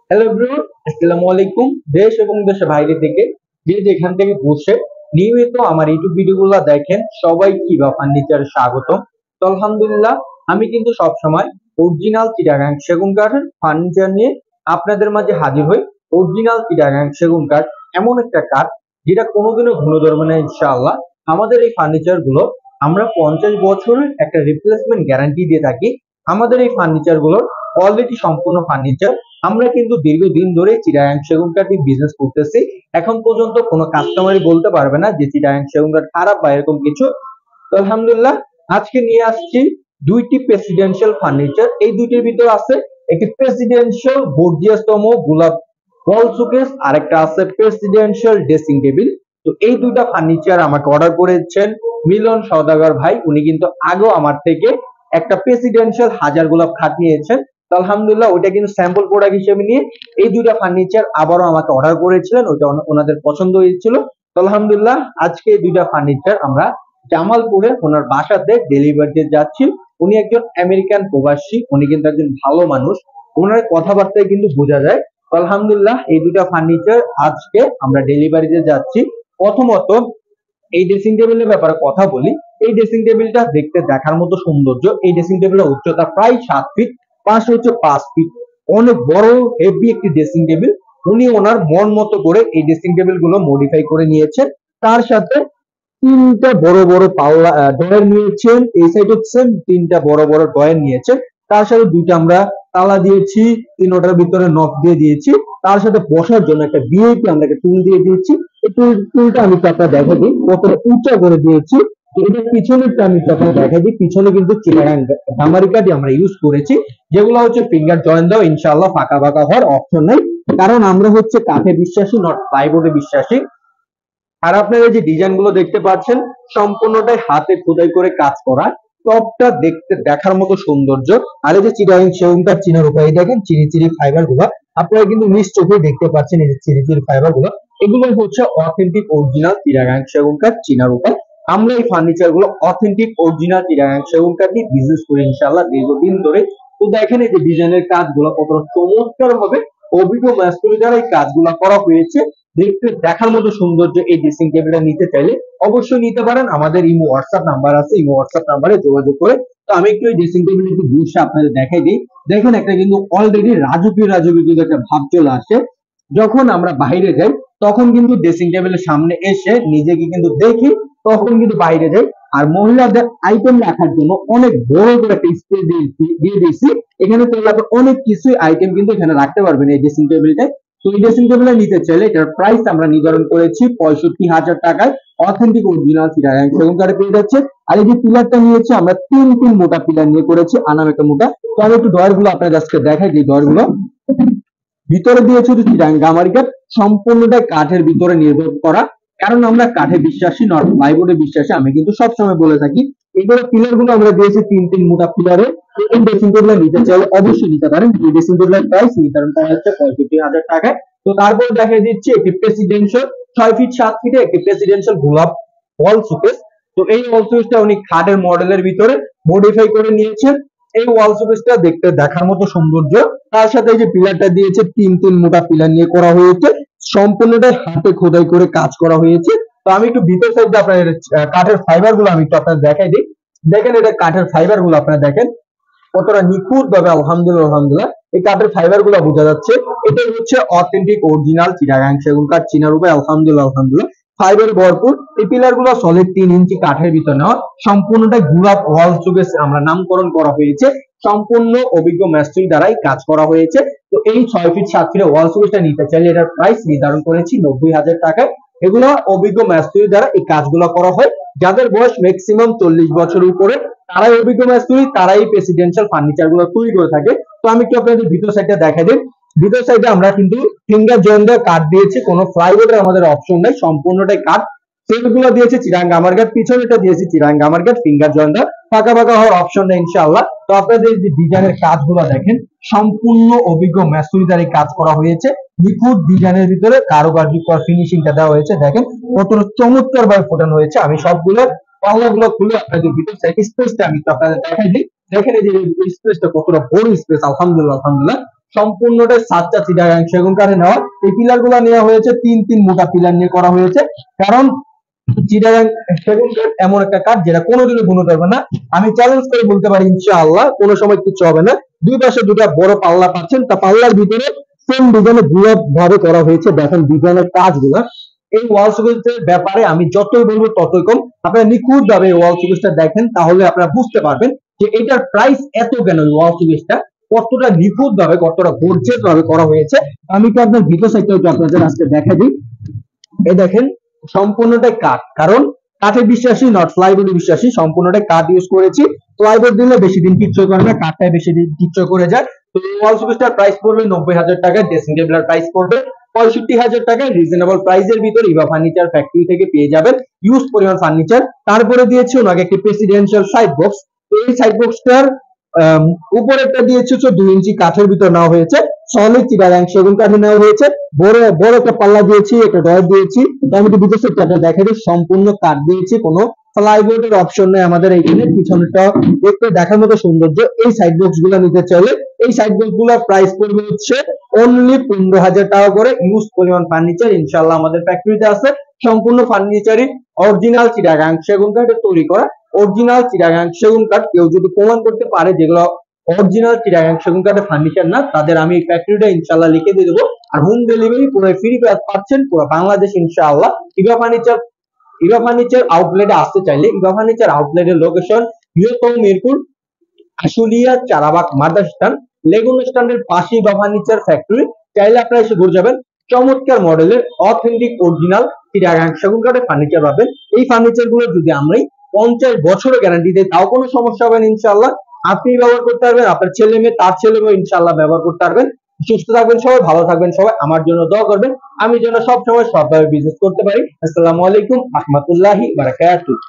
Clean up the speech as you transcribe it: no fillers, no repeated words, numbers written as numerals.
Hello everyone, আসসালামু আলাইকুম। দেশ এবং দেশের বাইরে থেকে যে যেখান থেকে বসে নিয়মিত আমার ইউটিউব ভিডিওগুলো দেখেন সবাইকে বা ফার্নিচার স্বাগতম। তো আলহামদুলিল্লাহ, আমি কিন্তু সবসময় অরিজিনাল চিটাগাং সেগুন কাঠের ফার্নিচার নিয়ে আপনাদের মাঝে হাজির হই। অরিজিনাল চিটাগাং সেগুন কাঠ এমন একটা কাঠ যেটা কোনোদিনও ঘুরে ধরবে না ইনশাআল্লাহ। আমাদের এই ফার্নিচার গুলো আমরা 50 বছরের একটা রিপ্লেসমেন্ট গ্যারান্টি দিয়ে থাকি। আমাদের এই ফার্নিচার গুলোর কোয়ালিটি সম্পূর্ণ ফার্নিচার। আমরা কিন্তু দীর্ঘদিন ধরে চিটাগাং সেগুন কাঠ দিয়ে বিজনেস করতেছি। এখন পর্যন্ত কোনো কাস্টমারই বলতে পারবে না যে চিটাগাং সেগুন কাঠ খারাপ বা এরকম কিছু। তো আলহামদুলিল্লাহ, আজকে নিয়ে আসছি দুইটি প্রেসিডেন্সিয়াল ফার্নিচার। এই দুইটির ভিতর আছে একটি প্রেসিডেন্সিয়াল গর্জিয়াসতম গোলাপ ওয়াল শোকেস, আর একটা আছে প্রেসিডেন্সিয়াল ড্রেসিং টেবিল। তো এই দুইটা ফার্নিচার আমাকে অর্ডার করেছেন মিলন সওদাগর ভাই। উনি কিন্তু আগেও আমার থেকে একটা প্রেসিডেন্সিয়াল হাজার গোলাপ খাট নিয়েছেন। তো আলহামদুলিল্লাহ, ওইটা কিন্তু স্যাম্পল প্রোডাক্ট হিসেবে নিয়ে এই দুইটা ফার্নিচার আবারও আমাকে অর্ডার করেছিলেন। ওইটা ওনাদের পছন্দ হয়েছিল। তো আলহামদুলিল্লাহ, আজকে এই দুইটা ফার্নিচার আমরা জামালপুরে ওনার বাসাতে ডেলিভারিতে যাচ্ছি। উনি একজন আমেরিকান প্রবাসী, উনি কিন্তু একজন ভালো মানুষ, ওনার কথাবার্তায় কিন্তু বোঝা যায়। তো আলহামদুলিল্লাহ, এই দুটা ফার্নিচার আজকে আমরা ডেলিভারিতে যাচ্ছি। প্রথমত এই ড্রেসিং টেবিলের ব্যাপারে কথা বলি। এই ড্রেসিং টেবিলটা দেখতে দেখার মতো সৌন্দর্য। এই ড্রেসিং টেবিলের উচ্চতা প্রায় 7 ফিট, পাশ হচ্ছে 5 ফিট। অনেক বড় হেভি একটি ড্রেসিং টেবিল। উনি ওনার মন মতো করে এই ড্রেসিং টেবিল গুলো মডিফাই করে নিয়েছেন। তার সাথে তিনটা বড় বড় পাল্লা ড্রয়ার নিয়েছেন। এই সাইড হচ্ছে তিনটা বড় বড় ড্রয়ার নিয়েছেন। তার সাথে দুইটা আমরা তালা দিয়েছি, তিনটার ভিতরে নক দিয়ে দিয়েছি। তার সাথে বসার জন্য একটা ভিআইপি আমরা একটা টুল দিয়ে দিয়েছি। এই টুলটা আমি আপনার দেখা দিই কতটা উঁচা করে দিয়েছি। এটা পিছনেরটা আমি আপনার দেখা দিই। পিছনে কিন্তু চিটাগাং গামারি কাঠি আমরা ইউজ করেছি, যেগুলো হচ্ছে ফিঙ্গার জয়েন্ট দাও, ইনশাআল্লাহ ফাঁকা ফাঁকা হওয়ার অপশন নাই। কারণ আমরা হচ্ছে কাঠে বিশ্বাসী, নট প্লাইবোর্ডে বিশ্বাসী। আর আপনারা যে ডিজাইন গুলো দেখতে পাচ্ছেন সম্পূর্ণটাই হাতে খোদাই করে কাজ করা। টপটা দেখতে দেখার মতো সৌন্দর্য। আর এই যে চিটাগাং সেগুন কাঠ চিনার উপায় দেখেন, চিরি চিরি ফাইবার গুলো আপনারা কিন্তু নিজ চোখে দেখতে পাচ্ছেন। এই যে চিরি চিরি ফাইবার গুলো, এগুলো হচ্ছে অথেন্টিক অরিজিনাল চিটাগাং সেগুন কাঠ চিনার উপায়। আমরা এই ফার্নিচার গুলো অথেন্টিক অরিজিনাল চিটাগাং সেগুন কাঠ দিয়ে বিজনেস করি ইনশাআল্লাহ দীর্ঘদিন ধরে। তো দেখেন এই যে ডিজাইনের কাজগুলো কতটা চমৎকার ভাবে অভিজ্ঞ মাস্টারি দ্বারা এই কাজগুলো করা হয়েছে। দেখতে দেখার মতো সৌন্দর্য। এই ড্রেসিং টেবিলটা নিতে চাইলে অবশ্যই নিতে পারেন। আমাদের ইমো হোয়াটসঅ্যাপ নাম্বার আছে, ইমো হোয়াটসঅ্যাপ নাম্বারে যোগাযোগ করে। তো আমি একটু এই ড্রেসিং টেবিল একটু বসে আপনাদের দেখাই দিই। দেখেন একটা কিন্তু অলরেডি রাজকীয় রাজকীয় কিন্তু একটা ভাব চলে আসে। যখন আমরা বাইরে যাই তখন কিন্তু ড্রেসিং টেবিলের সামনে এসে নিজেকে কিন্তু দেখি, তখন কিন্তু বাইরে যাই। আর মহিলাদের আইটেম রাখার জন্য অনেক বড় করে একটা স্পেস দিয়ে দিয়েছি। এখানে চাইলে আপনি অনেক কিছু আইটেম কিন্তু এখানে রাখতে পারবেন এই ড্রেসিং টেবিলটায়। তো এই ড্রেসিং টেবিল নিতে চাইলে এটার প্রাইস আমরা নির্ধারণ করেছি 65,000 টাকায়। অথেন্টিক অরিজিনাল চিটাগাং সেগুন কাঠে পেয়ে যাচ্ছে। আর এই যে পিলারটা নিয়েছি আমরা তিন তিন মোটা পিলার নিয়ে করেছি, আনাম একটা মোটা। তো আমি একটু ডয়ার গুলো আপনার কাছে দেখাই যে ডয়ার গুলো ভিতরে দিয়েছে হচ্ছে চিটাগাং গামারি কাঠ। সম্পূর্ণটাই কাঠের ভিতরে নির্ভর করা, কারণ আমরা কাঠে বিশ্বাসী, নট প্লাইবোর্ডে বিশ্বাসী। আমি কিন্তু সবসময় বলে থাকি। এগুলো পিলার গুলো আমরা দিয়েছি তিন তিন মোটা পিলারে। এই ড্রেসিং টেবিল নিতে চাইলে অবশ্যই নিতে পারেন। এই ড্রেসিং টেবিলের প্রাইস নির্ধারণ করা হচ্ছে 65,000 টাকায়। তো তারপর দেখা দিচ্ছি একটি প্রেসিডেন্সিয়াল 6 ফিট 7 ফিটে একটি প্রেসিডেন্সিয়াল গোলাপ ওয়াল শোকেস। তো এই ওয়াল শোকেসটা উনি খাটের মডেলের ভিতরে মডিফাই করে নিয়েছেন। এই ওয়াল শোকেসটা দেখতে দেখার মতো সৌন্দর্য। তার সাথে এই যে পিলারটা দিয়েছে তিন তিন মোটা পিলার নিয়ে করা হয়েছে। সম্পূর্ণটাই হাতে খোদাই করে কাজ করা হয়েছে। তো আমি একটু ভিতর সাইডে আপনার কাঠের ফাইবার গুলো আমি একটু আপনার দেখাই দিই। দেখেন এটা কাঠের ফাইবার গুলো আপনারা দেখেন কতটা নিখুঁত ভাবে আলহামদুলিল্লাহ আলহামদুলিল্লাহ এই কাঠের ফাইবার গুলো বোঝা যাচ্ছে। এটাই হচ্ছে অথেন্টিক অরিজিনাল চিটাগাং সেগুন কাঠ চিনার উপায়। আলহামদুলিল্লাহ আলহামদুলিল্লাহ ফাইবার ভরপুর। এই পিলার গুলো সলিড 3 ইঞ্চি কাঠের ভিতর নেওয়া। সম্পূর্ণটা গোলাপ ওয়াল শোকেস আমরা নামকরণ করা হয়েছে। সম্পূর্ণ অভিজ্ঞ মিস্ত্রি দ্বারাই কাজ করা হয়েছে। তো এই 6 ফিট 7 ফিটে ওয়াল শোকেসটা নিতে চাইলে এটার প্রাইস নির্ধারণ করেছি 90,000 টাকায়। এগুলো অভিজ্ঞ মিস্ত্রি দ্বারা এই কাজগুলো করা হয়। যাদের বয়স ম্যাক্সিমাম 40 বছরের উপরে তারাই অভিজ্ঞ মিস্ত্রি, তারাই প্রেসিডেন্সিয়াল ফার্নিচার গুলো তৈরি করে থাকে। তো আমি একটু আপনাদের ভিতর সাইডটা দেখাই দিই। ভিতর সাইডে আমরা কিন্তু ফিঙ্গার জয়েন্ট দিয়ে কাঠ দিয়েছি, কোনো প্লাইবোর্ডের আমাদের অপশন নাই, সম্পূর্ণটাই কাঠ। সেগুলো দিয়েছি চিটাগাং গামার কাঠ, পিছনেটা দিয়েছি চিটাগাং গামার কাঠ, ফিঙ্গার জয়েন্ট দেওয়া, ফাঁকা ফাঁকা হওয়ার অপশন নেই ইনশাআল্লাহ। তো আপনাদের যে ডিজাইনের কাজগুলো দেখেন সম্পূর্ণ অভিজ্ঞ মিস্ত্রি দ্বারা কাজ করা হয়েছে। নিখুঁত ডিজাইনের ভিতরে কারুকার্য ফিনিশিংটা দেওয়া হয়েছে। দেখেন কতটা চমৎকার ভাবে ফোটানো হয়েছে। আমি সবগুলো পাল্লাগুলো খুলে আপনাদের ভিতর সাইড স্পেসটা আমি আপনাদের দেখাই দিই। দেখেন এই যে স্পেসটা কতটা বড় স্পেস। আলহামদুলিল্লাহ আলহামদুলিল্লাহ সম্পূর্ণটা সাতটা চিটাগাং সেগুন কাঠে নেওয়া। এই পিলার গুলা নেওয়া হয়েছে তিন মোটা পিলার নিয়ে করা হয়েছে, কারণ চিটাগাং সেগুন কাঠ এমন একটা কাঠ যেটা কোনোদিনও গুণ করবে না। আমি চ্যালেঞ্জ করে বলতে পারি ইনশাআল্লাহ কোনো সময় কিছু হবে না। দুই পাশে দুটো বড় পাল্লা পাচ্ছেন, তা পাল্লার ভিতরে সেম ডিজাইনে গুলাব ভাবে করা হয়েছে। দেখেন ডিজাইনের কাজগুলা। এই ওয়াল শোকেসের ব্যাপারে আমি যতই বলবো ততই কম। আপনারা নিখুঁত ভাবে ওয়াল শোকেসটা দেখেন, তাহলে আপনারা বুঝতে পারবেন যে এটার প্রাইস এত কেন। ওয়াল শোকেসটা কতটা নিখুঁত ভাবে, কতটা গর্জিয়াস ভাবে করা হয়েছে। আমি কি আপনার ভিতর সাইডটা একটু আপনাদের আজকে দেখাই দিই। এই দেখেন সম্পূর্ণটাই কাঠ, কারণ কাঠে বিশ্বাসী, নট প্লাইবোর্ডে বিশ্বাসী। সম্পূর্ণটাই কাঠ ইউজ করেছি। প্লাইবোর্ড দিলে বেশি দিন টিকসই করে না, কাঠটাই বেশি দিন টিকসই করে যায়। তো ওয়াল শোকেসটার প্রাইস পড়বে 90,000 টাকা, ড্রেসিং টেবিলের প্রাইস পড়বে 65,000 টাকায়। রিজনেবল প্রাইসের ভিতর ইভা ফার্নিচার ফ্যাক্টরি থেকে পেয়ে যাবেন ইউজ পরিমাণ ফার্নিচার। তারপরে দিয়েছি ওনাকে একটি প্রেসিডেন্সিয়াল সাইড বক্স। এই সাইড বক্সটার উপরেরটা দিয়েছে 2 ইঞ্চি কাঠের ভিতর নেওয়া হয়েছে, সলিড চিটাগাং সেগুন কাঠে নেওয়া হয়েছে। বড় বড় একটা পাল্লা দিয়েছি, একটা ডয়ার দিয়েছি। আমি একটু ভিতর সাইডটা দেখাই দিই। সম্পূর্ণ কাঠ দিয়েছি, কোনো প্লাইবোর্ডের অপশন নেই আমাদের এইখানে। পিছনটা দেখতে দেখার মতো সৌন্দর্য। এই সাইড বক্স গুলা নিতে চাইলে এই সাইড বক্স গুলার প্রাইস পড়বে হচ্ছে অনলি 15,000 টাকা করে। ইউজ পরিমাণ ফার্নিচার ইনশাআল্লাহ আমাদের ফ্যাক্টরিতে আছে। সম্পূর্ণ ফার্নিচারই অরিজিনাল চিটাগাং সেগুন কাঠে তৈরি করা। অরিজিনাল চিটাগাং সেগুন কাঠ কেউ যদি প্রমাণ করতে পারে যেগুলো অরিজিনাল চিটাগাং সেগুন কাঠের ফার্নিচার না, তাদের আমি ফ্যাক্টরিটা ইনশাআল্লাহ লিখে দিয়ে দেবো। আর হোম ডেলিভারি পুরো ফ্রি পাচ্ছেন পুরো বাংলাদেশ ইনশাআল্লাহ। ইভা ফার্নিচার আউটলেটে আসতে চাইলে ইভা ফার্নিচার আউটলেটের লোকেশন বৃহত্তম মিরপুর, আশুলিয়া, চারাবাগ, মাদ্রাসা স্ট্যান্ড, লেগুন স্ট্যান্ডের পাশে ইভা ফার্নিচার ফ্যাক্টরি। চাইলে আপনারা এসে ঘুরে যাবেন। চমৎকার মডেলের অথেন্টিক অরিজিনাল চিটাগাং সেগুন কাঠের ফার্নিচার পাবেন। এই ফার্নিচার গুলো যদি আমরাই 50 বছরের গ্যারান্টি দেয় তাও কোনো সমস্যা হবে না ইনশাআল্লাহ। আপনি ব্যবহার করতে পারবেন, আপনার ছেলে মেয়ে, তার ছেলে মেয়ে ইনশাআল্লাহ ব্যবহার করতে পারবেন। সুস্থ থাকবেন সবাই, ভালো থাকবেন সবাই, আমার জন্য দোয়া করবেন আমি যেন সব সময় সৎভাবে বিজনেস করতে পারি। আসসালামু আলাইকুম রাহমাতুল্লাহি ওয়া বারাকাতুহু।